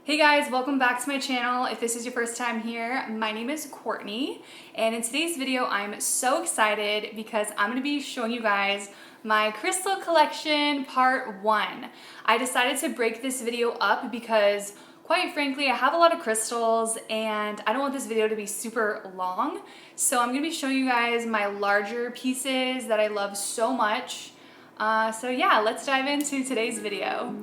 Hey guys, welcome back to my channel. If this is your first time here, my name is Courtney, and in today's video I'm so excited because I'm going to be showing you guys my crystal collection part 1. I decided to break this video up because quite frankly I have a lot of crystals and I don't want this video to be super long, so I'm going to be showing you guys my larger pieces that I love so much. So yeah, let's dive into today's video.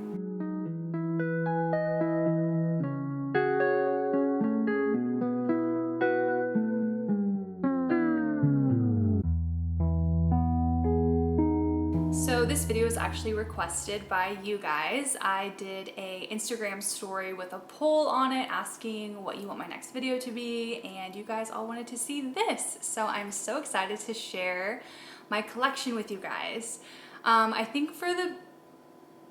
So this video is actually requested by you guys. I did a Instagram story with a poll on it asking what you want my next video to be, and you guys all wanted to see this. So I'm so excited to share my collection with you guys. I think for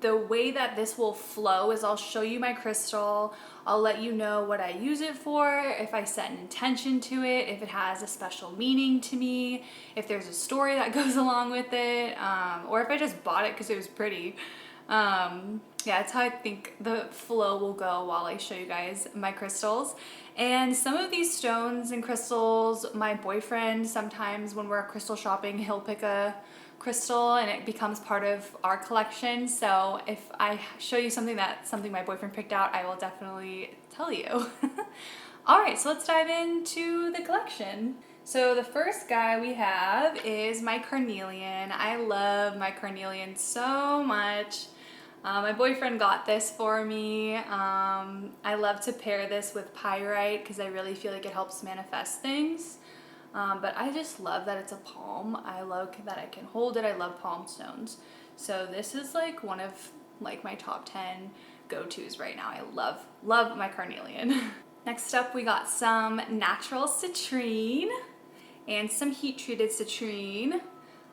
the way that this will flow is I'll show you my crystal, I'll let you know what I use it for, if I set an intention to it, if it has a special meaning to me, if there's a story that goes along with it, or if I just bought it because it was pretty. Yeah, that's how I think the flow will go while I show you guys my crystals. And some of these stones and crystals, my boyfriend, sometimes when we're crystal shopping, he'll pick a crystal and it becomes part of our collection. So if I show you something my boyfriend picked out, I will definitely tell you. All right, so let's dive into the collection. So the first guy we have is my Carnelian. I love my Carnelian so much. My boyfriend got this for me. I love to pair this with Pyrite because I really feel like it helps manifest things. But I just love that it's a palm. I love that I can hold it. I love palm stones. So this is like one of like my top 10 go-tos right now. I love my Carnelian. Next up we got some natural citrine and some heat-treated citrine.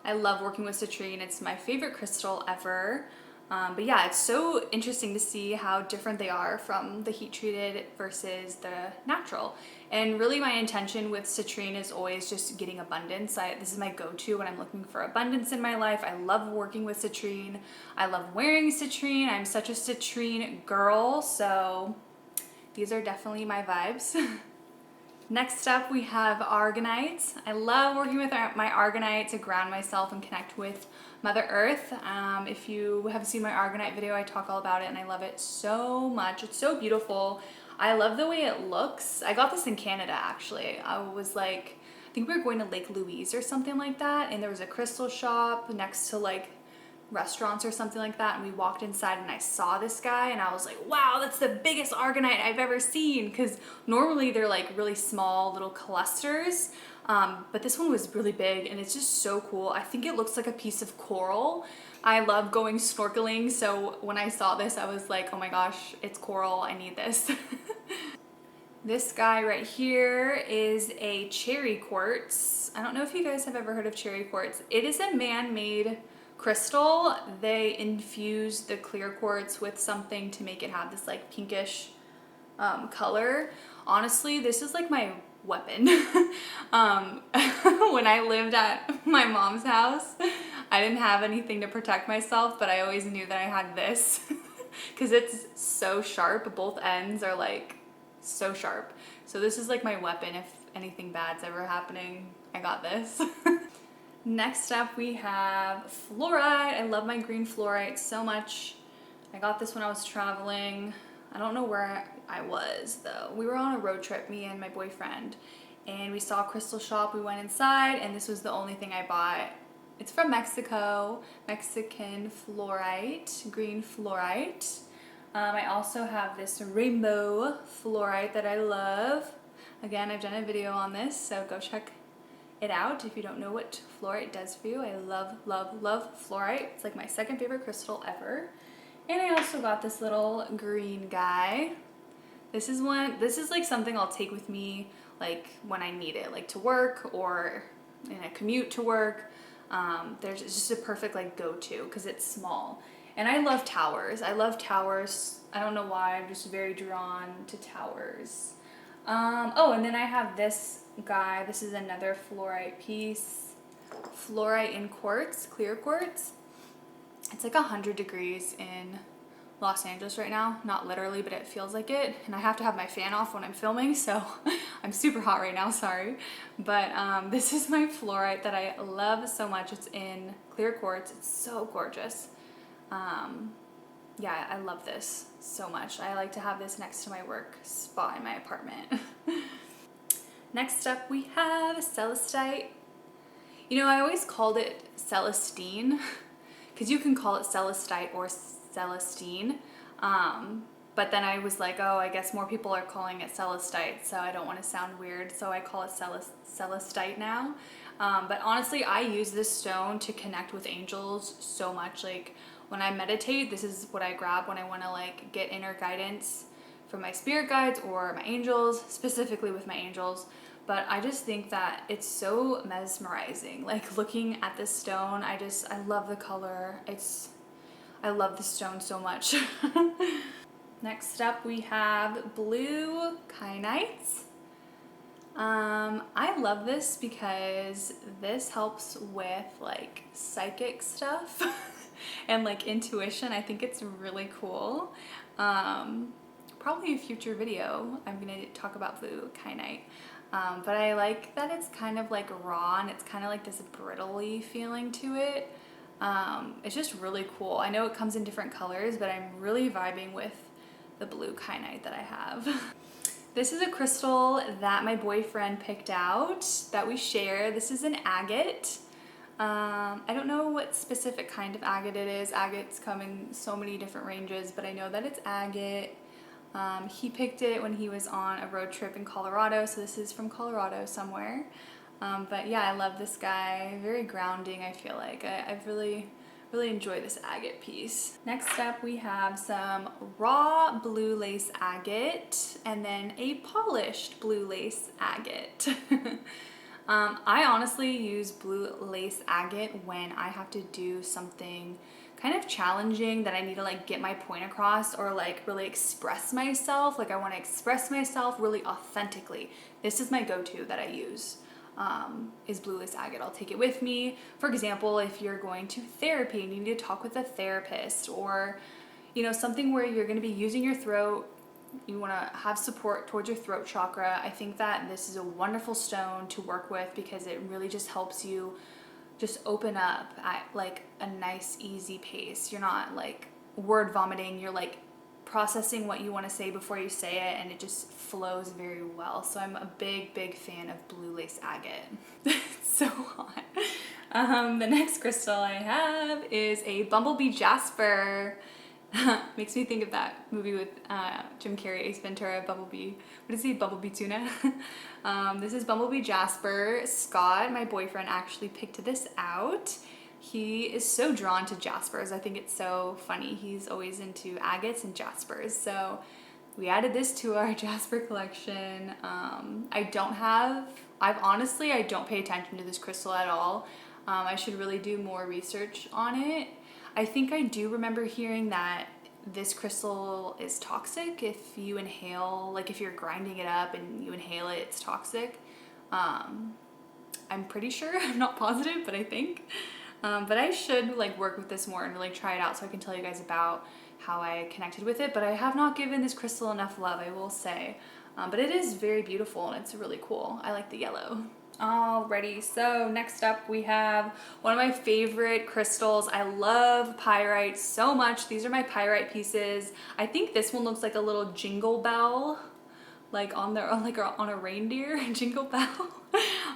I love working with citrine. It's my favorite crystal ever. But yeah, it's so interesting to see how different they are from the heat treated versus the natural. And really my intention with citrine is always just getting abundance. This is my go-to when I'm looking for abundance in my life. I love working with citrine. I love wearing citrine. I'm such a citrine girl, so these are definitely my vibes. Next up we have Aragonite. I love working with my Aragonite to ground myself and connect with Mother Earth. If you have seen my Aragonite video, I talk all about it and I love it so much. It's so beautiful. I love the way it looks. I got this in Canada actually. I think we were going to Lake Louise or something like that, and there was a crystal shop next to like restaurants or something like that, and we walked inside and I saw this guy and I was like, wow, that's the biggest Aragonite I've ever seen, because normally they're like really small little clusters, but this one was really big and it's just so cool. I think it looks like a piece of coral. I love going snorkeling, so when I saw this I was like, oh my gosh, it's coral, I need this. This guy right here is a cherry quartz. I don't know if you guys have ever heard of cherry quartz. It is a man-made crystal. They infuse the clear quartz with something to make it have this like pinkish color. Honestly, this is like my weapon. When I lived at my mom's house, I didn't have anything to protect myself, but I always knew that I had this because it's so sharp. Both ends are like so sharp. So this is like my weapon. If anything bad's ever happening, I got this. Next up we have fluorite. I love my green fluorite so much. I got this when I was traveling. I don't know where I was though. We were on a road trip, me and my boyfriend, and we saw a crystal shop. We went inside and this was the only thing I bought. It's from Mexico, Mexican fluorite, green fluorite. I also have this rainbow fluorite that I love. Again, I've done a video on this, so go check it out if you don't know what fluorite does for you. I love fluorite. It's like my second favorite crystal ever. And I also got this little green guy. This is like something I'll take with me like when I need it, like to work or in a commute to work. It's just a perfect like go-to because it's small. And I love towers. I don't know why, I'm just very drawn to towers. Oh, and then I have this guy. This is another fluorite piece. Fluorite in quartz, clear quartz. It's like 100 degrees in Los Angeles right now. Not literally, but it feels like it. And I have to have my fan off when I'm filming, so I'm super hot right now, sorry. But this is my fluorite that I love so much. It's in clear quartz. It's so gorgeous. Yeah, I love this so much. I like to have this next to my work spot in my apartment. Next up we have Celestite. You know, I always called it Celestine because you can call it Celestite or Celestine. But then I was like, oh, I guess more people are calling it Celestite, so I don't want to sound weird, so I call it Celestite now. But honestly, I use this stone to connect with angels so much. Like when I meditate, this is what I grab when I want to like get inner guidance from my spirit guides or my angels, specifically with my angels. But I just think that it's so mesmerizing. Like looking at this stone, I love the color. I love the stone so much. Next up we have blue kyanites. I love this because this helps with like psychic stuff and like intuition. I think it's really cool. Probably a future video I'm gonna talk about blue kyanite. But I like that it's kind of like raw and it's kind of like this brittly feeling to it. It's just really cool. I know it comes in different colors, but I'm really vibing with the blue kyanite that I have. This is a crystal that my boyfriend picked out that we share. This is an agate. I don't know what specific kind of agate it is. Agates come in so many different ranges, but I know that it's agate. He picked it when he was on a road trip in Colorado, so this is from Colorado somewhere. But yeah, I love this guy. Very grounding, I feel like. I've really enjoyed this agate piece. Next up, we have some raw blue lace agate and then a polished blue lace agate. I honestly use blue lace agate when I have to do something kind of challenging that I need to like get my point across or like really express myself. Like I want to express myself really authentically. This is my go-to that I use. Is blue lace agate. I'll take it with me. For example, if you're going to therapy and you need to talk with a therapist, or you know, something where you're going to be using your throat, you want to have support towards your throat chakra, I think that this is a wonderful stone to work with because it really just helps you just open up at like a nice easy pace. You're not like word vomiting, you're like processing what you want to say before you say it, and it just flows very well. So I'm a big fan of blue lace agate. It's so hot. The next crystal I have is a bumblebee jasper. Makes me think of that movie with Jim Carrey, Ace Ventura, Bumblebee. What is he? Bumblebee tuna? This is bumblebee jasper. Scott, my boyfriend, actually picked this out. He is so drawn to jaspers. I think it's so funny. He's always into agates and jaspers. So we added this to our jasper collection. I don't pay attention to this crystal at all. I should really do more research on it. I think I do remember hearing that this crystal is toxic if you inhale, like if you're grinding it up and you inhale it, it's toxic. I'm pretty sure, I'm not positive, but I think. But I should like work with this more and really try it out so I can tell you guys about how I connected with it. But I have not given this crystal enough love, I will say. But it is very beautiful and it's really cool. I like the yellow. Alrighty, so next up we have one of my favorite crystals. I love pyrite so much. These are my pyrite pieces. I think this one looks like a little jingle bell, like on a reindeer, jingle bell.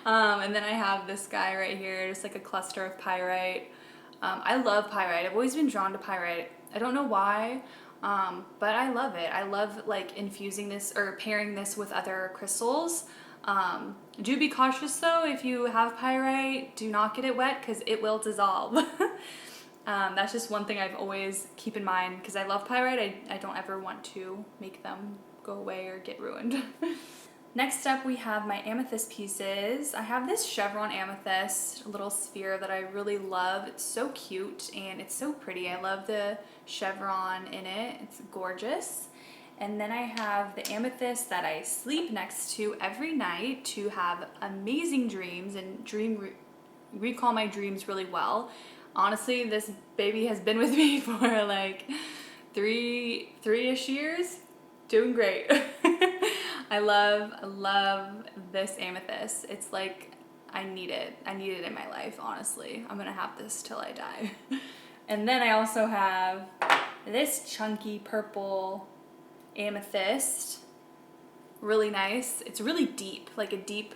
And then I have this guy right here, just like a cluster of pyrite. I love pyrite. I've always been drawn to pyrite. I don't know why, but I love it. I love like infusing this or pairing this with other crystals. Do be cautious though, if you have pyrite, do not get it wet because it will dissolve. That's just one thing I've always keep in mind because I love pyrite. I don't ever want to make them go away or get ruined. Next up we have my amethyst pieces. I have this chevron amethyst, a little sphere that I really love. It's so cute and it's so pretty. I love the chevron in it. It's gorgeous. And then I have the amethyst that I sleep next to every night to have amazing dreams and recall my dreams really well. Honestly, this baby has been with me for like three-ish years. Doing great. I love this amethyst. It's like, I need it in my life, honestly. I'm gonna have this till I die. And then I also have this chunky purple amethyst. Really nice. It's really deep, like a deep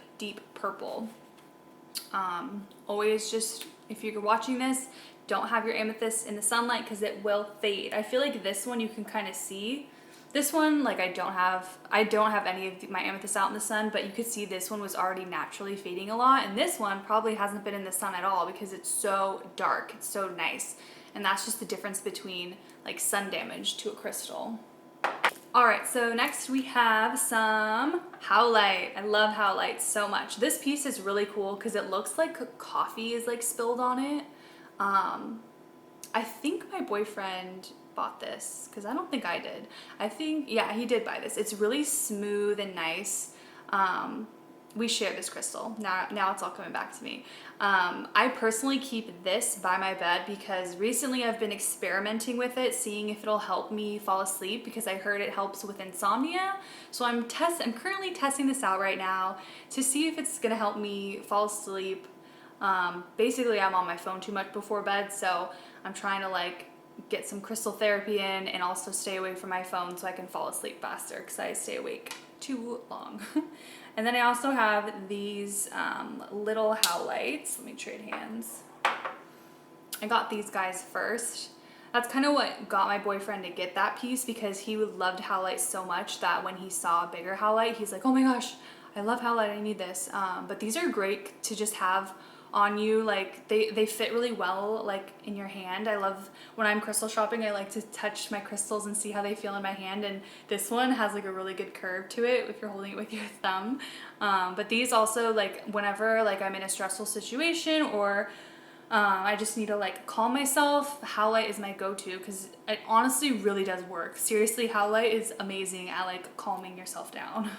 purple. Always just, if you're watching this, don't have your amethyst in the sunlight because it will fade. I feel like this one you can kind of see. This one, like I don't have any of my amethyst out in the sun, but you could see this one was already naturally fading a lot, and this one probably hasn't been in the sun at all because it's so dark. It's so nice. And that's just the difference between like sun damage to a crystal. All right, so next we have some Howlite. I love Howlite so much. This piece is really cool because it looks like coffee is like spilled on it. I think my boyfriend bought this because I don't think I did. I think, yeah, he did buy this. It's really smooth and nice. We share this crystal. Now it's all coming back to me. I personally keep this by my bed because recently I've been experimenting with it, seeing if it'll help me fall asleep because I heard it helps with insomnia. So I'm currently testing this out right now to see if it's gonna help me fall asleep. Basically I'm on my phone too much before bed, so I'm trying to like get some crystal therapy in and also stay away from my phone so I can fall asleep faster because I stay awake too long. And then I also have these little Howlites. Let me trade hands. I got these guys first. That's kind of what got my boyfriend to get that piece because he loved Howlite so much that when he saw a bigger Howlite, he's like, oh my gosh, I love Howlite, I need this. But these are great to just have on you, like they fit really well like in your hand. I love when I'm crystal shopping, I like to touch my crystals and see how they feel in my hand, and this one has like a really good curve to it if you're holding it with your thumb. But these also, like whenever like I'm in a stressful situation or I just need to like calm myself, Howlite is my go-to because it honestly really does work. Seriously, Howlite is amazing at like calming yourself down.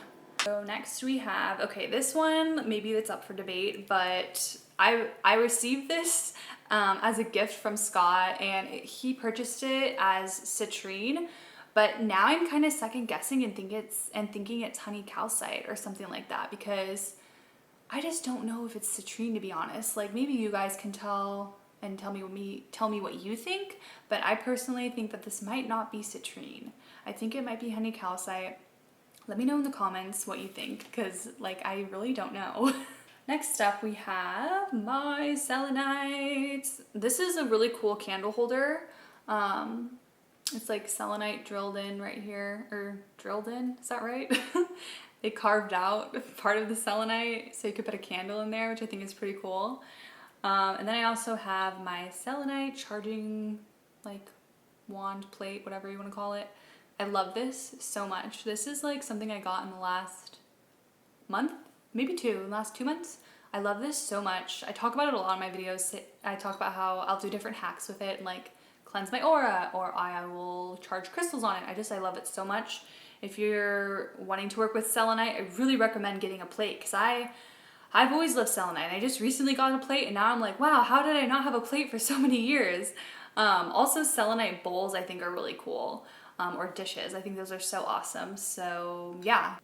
So next we have, okay, this one maybe it's up for debate, but I received this as a gift from Scott, and he purchased it as citrine, but now I'm kind of second guessing and thinking it's honey calcite or something like that because I just don't know if it's citrine, to be honest. Like maybe you guys can tell and tell me what you think, but I personally think that this might not be citrine. I think it might be honey calcite. Let me know in the comments what you think because like I really don't know. Next up we have my Selenite. This is a really cool candle holder. It's like selenite drilled in right here, or drilled in, is that right? They carved out part of the selenite so you could put a candle in there, which I think is pretty cool. And then I also have my selenite charging like wand plate, whatever you want to call it. I love this so much. This is like something I got in the last month, maybe the last 2 months. I love this so much. I talk about it a lot in my videos. I talk about how I'll do different hacks with it and like cleanse my aura, or I will charge crystals on it. I love it so much. If you're wanting to work with selenite, I really recommend getting a plate because I've always loved selenite. I just recently got a plate and now I'm like, wow, how did I not have a plate for so many years? Also selenite bowls I think are really cool, or dishes. I think those are so awesome. So yeah.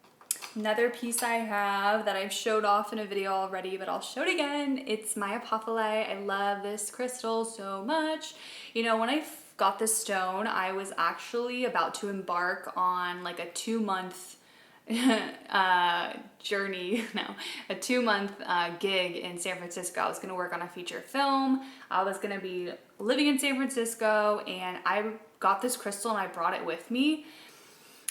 Another piece I have that I've showed off in a video already, but I'll show it again. It's my Apophyllite. I love this crystal so much. You know, when I got this stone, I was actually about to embark on like a 2-month journey, no, a 2-month gig in San Francisco. I was gonna work on a feature film. I was gonna be living in San Francisco, and I got this crystal and I brought it with me.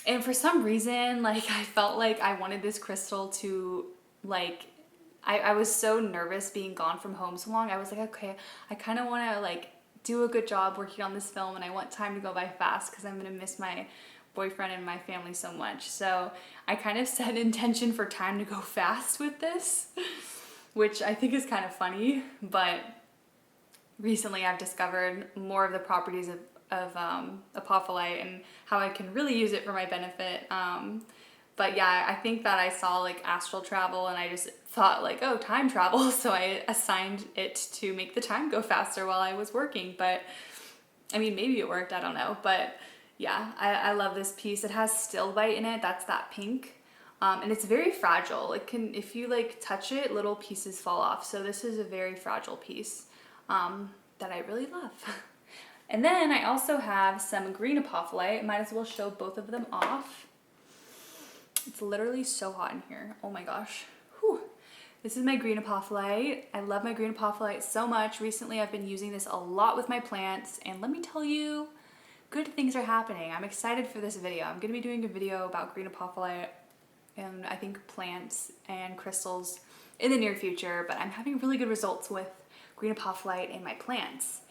And for some reason, like I felt like I wanted this crystal to like, I was so nervous being gone from home so long. I was like, okay, I kind of want to like do a good job working on this film, and I want time to go by fast because I'm going to miss my boyfriend and my family so much. So I kind of set intention for time to go fast with this, which I think is kind of funny, but recently I've discovered more of the properties of Apophyllite and how I can really use it for my benefit. But yeah, I think that I saw like astral travel and I just thought like, oh, time travel. So I assigned it to make the time go faster while I was working. But I mean, maybe it worked, I don't know. But Yeah, I love this piece. It has stilbite in it. That's that pink. And it's very fragile. It can, if you like touch it, little pieces fall off. So this is a very fragile piece that I really love. And then I also have some green apophyllite. Might as well show both of them off. It's literally so hot in here. Oh my gosh. Whew. This is my green apophyllite. I love my green apophyllite so much. Recently I've been using this a lot with my plants, and let me tell you, good things are happening. I'm excited for this video. I'm gonna be doing a video about green apophyllite and I think plants and crystals in the near future, but I'm having really good results with green apophyllite in my plants.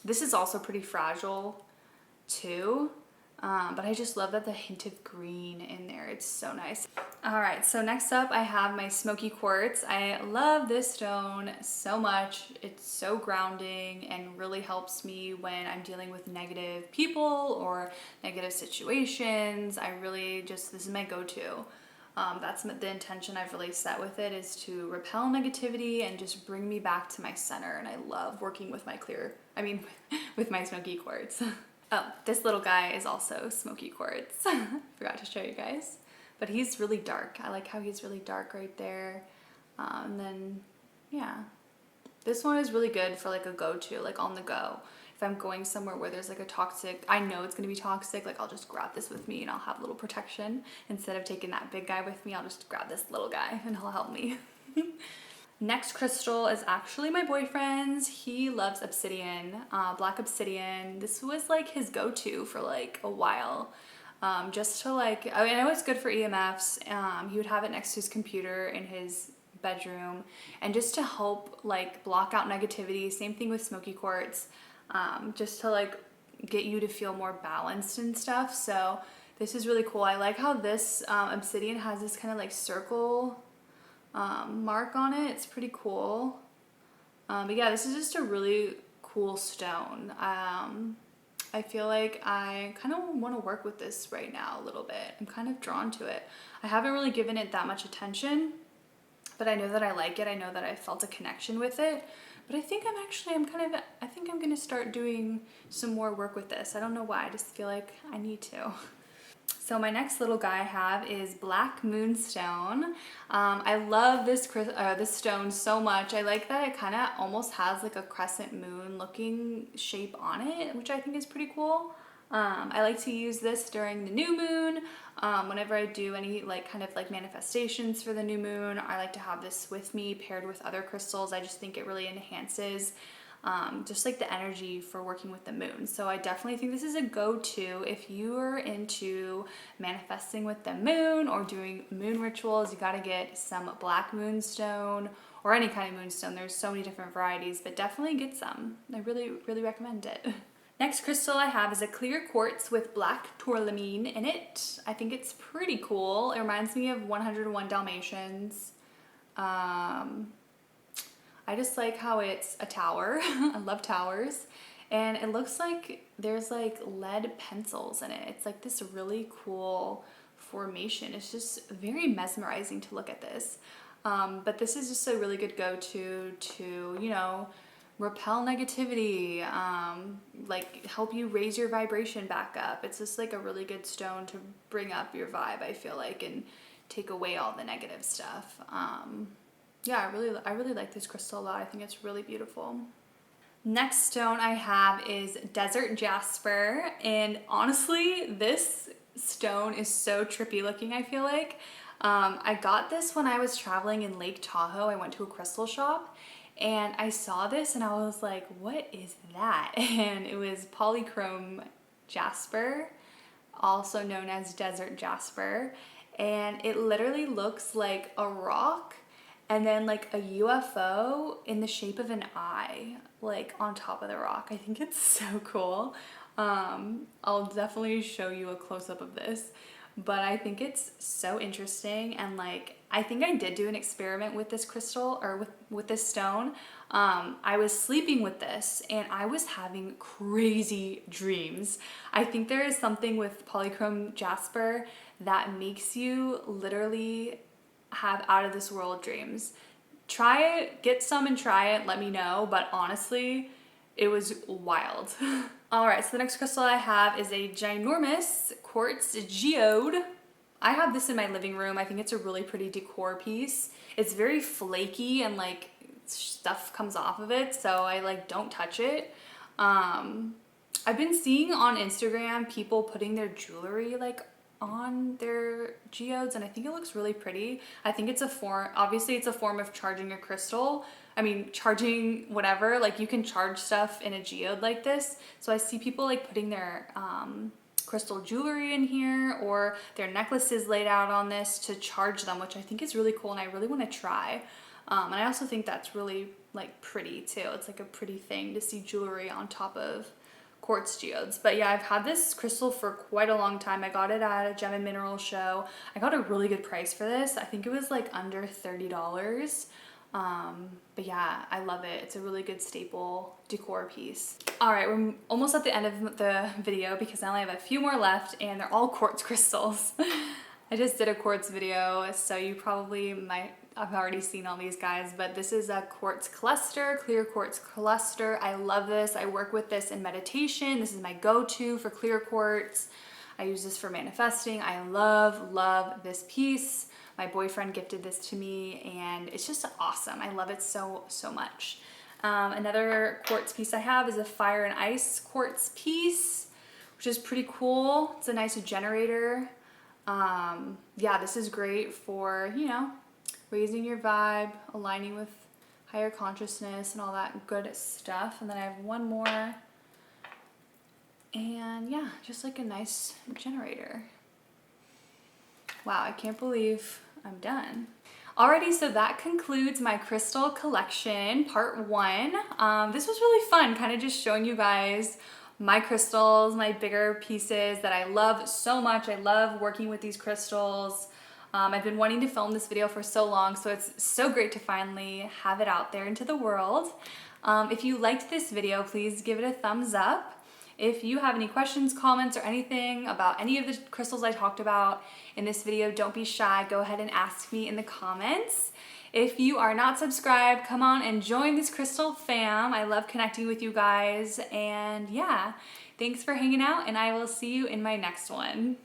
This is also pretty fragile too, but I just love that the hint of green in there. It's so nice. All right, so next up I have my Smoky Quartz. I love this stone so much. It's so grounding and really helps me when I'm dealing with negative people or negative situations. I really just, this is my go-to. That's the intention I've really set with it, is to repel negativity and just bring me back to my center. And I love working with my with my Smoky Quartz. Oh, this little guy is also Smoky Quartz. Forgot to show you guys. But he's really dark. I like how he's really dark right there. And then, yeah. This one is really good for like a go-to, like on the go. If I'm going somewhere where there's like a toxic, I know it's gonna be toxic, like I'll just grab this with me and I'll have a little protection. Instead of taking that big guy with me, I'll just grab this little guy and he'll help me. Next crystal is actually my boyfriend's. He loves obsidian, black obsidian. This was like his go-to for like a while. Just to like, I mean, it was good for EMFs. He would have it next to his computer in his bedroom, and just to help like block out negativity. Same thing with Smoky Quartz, just to like get you to feel more balanced and stuff. So this is really cool. I like how this obsidian has this kind of like circle mark on it. It's pretty cool. But yeah, this is just a really cool stone. I feel like I kind of want to work with this right now a little bit. I'm kind of drawn to it. I haven't really given it that much attention, but I know that I like it. I know that I felt a connection with it. But I think I think I'm gonna start doing some more work with this. I don't know why, I just feel like I need to. So my next little guy I have is Black Moonstone. I love this stone so much. I like that it kind of almost has like a crescent moon looking shape on it, which I think is pretty cool. I like to use this during the new moon. Whenever I do any like kind of like manifestations for the new moon, I like to have this with me paired with other crystals. I just think it really enhances just like the energy for working with the moon. So I definitely think this is a go-to if you are into manifesting with the moon or doing moon rituals. You got to get some Black Moonstone or any kind of moonstone. There's so many different varieties, but definitely get some. I really, really recommend it. Next crystal I have is a clear quartz with black tourmaline in it. I think it's pretty cool. It reminds me of 101 Dalmatians. I just like how it's a tower. I love towers. And it looks like there's like lead pencils in it. It's like this really cool formation. It's just very mesmerizing to look at this. But this is just a really good go-to to, you know, repel negativity, like help you raise your vibration back up. It's just like a really good stone to bring up your vibe, I feel like, and take away all the negative stuff. Yeah, I really like this crystal a lot. I think it's really beautiful. Next stone I have is Desert Jasper, and honestly, this stone is so trippy looking, I feel like. I got this when I was traveling in Lake Tahoe. I went to a crystal shop and I saw this and I was like, what is that? And it was Polychrome jasper, also known as Desert Jasper, and it literally looks like a rock and then like a UFO in the shape of an eye, like on top of the rock. I think it's so cool. I'll definitely show you a close-up of this, but I think it's so interesting. And like, I think I did do an experiment with this crystal, or with this stone. I was sleeping with this and I was having crazy dreams. I think there is something with Polychrome jasper that makes you literally have out of this world dreams. Try it, get some and try it, let me know, but honestly, it was wild. All right, so the next crystal I have is a ginormous quartz geode. I have this in my living room. I think it's a really pretty decor piece. It's very flaky and like stuff comes off of it, so I like don't touch it. I've been seeing on Instagram people putting their jewelry like on their geodes, and I think it looks really pretty. I think it's a form, obviously it's a form of charging a crystal. I mean, charging whatever, like you can charge stuff in a geode like this. So I see people like putting their crystal jewelry in here or their necklaces laid out on this to charge them, which I think is really cool and I really want to try. And I also think that's really like pretty too. It's like a pretty thing to see jewelry on top of quartz geodes. But yeah, I've had this crystal for quite a long time. I got it at a gem and mineral show. I got a really good price for this. I think it was like under $30. But yeah, I love it. It's a really good staple decor piece. All right, we're almost at the end of the video because I only have a few more left and they're all quartz crystals. I just did a quartz video, so you probably might have already seen all these guys, but this is a quartz cluster, clear quartz cluster. I love this. I work with this in meditation. This is my go-to for clear quartz. I use this for manifesting. I love this piece. My boyfriend gifted this to me and it's just awesome. I love it so much. Another quartz piece I have is a fire and ice quartz piece, which is pretty cool. It's a nice generator. Yeah, this is great for, you know, raising your vibe, aligning with higher consciousness and all that good stuff. And then I have one more. And yeah, just like a nice generator. Wow, I can't believe I'm done. Alrighty, so that concludes my crystal collection, part 1. This was really fun, kind of just showing you guys my crystals, my bigger pieces that I love so much. I love working with these crystals. I've been wanting to film this video for so long, so it's so great to finally have it out there into the world. If you liked this video, please give it a thumbs up. If you have any questions, comments, or anything about any of the crystals I talked about in this video, don't be shy. Go ahead and ask me in the comments. If you are not subscribed, come on and join this crystal fam. I love connecting with you guys. And yeah, thanks for hanging out, and I will see you in my next one.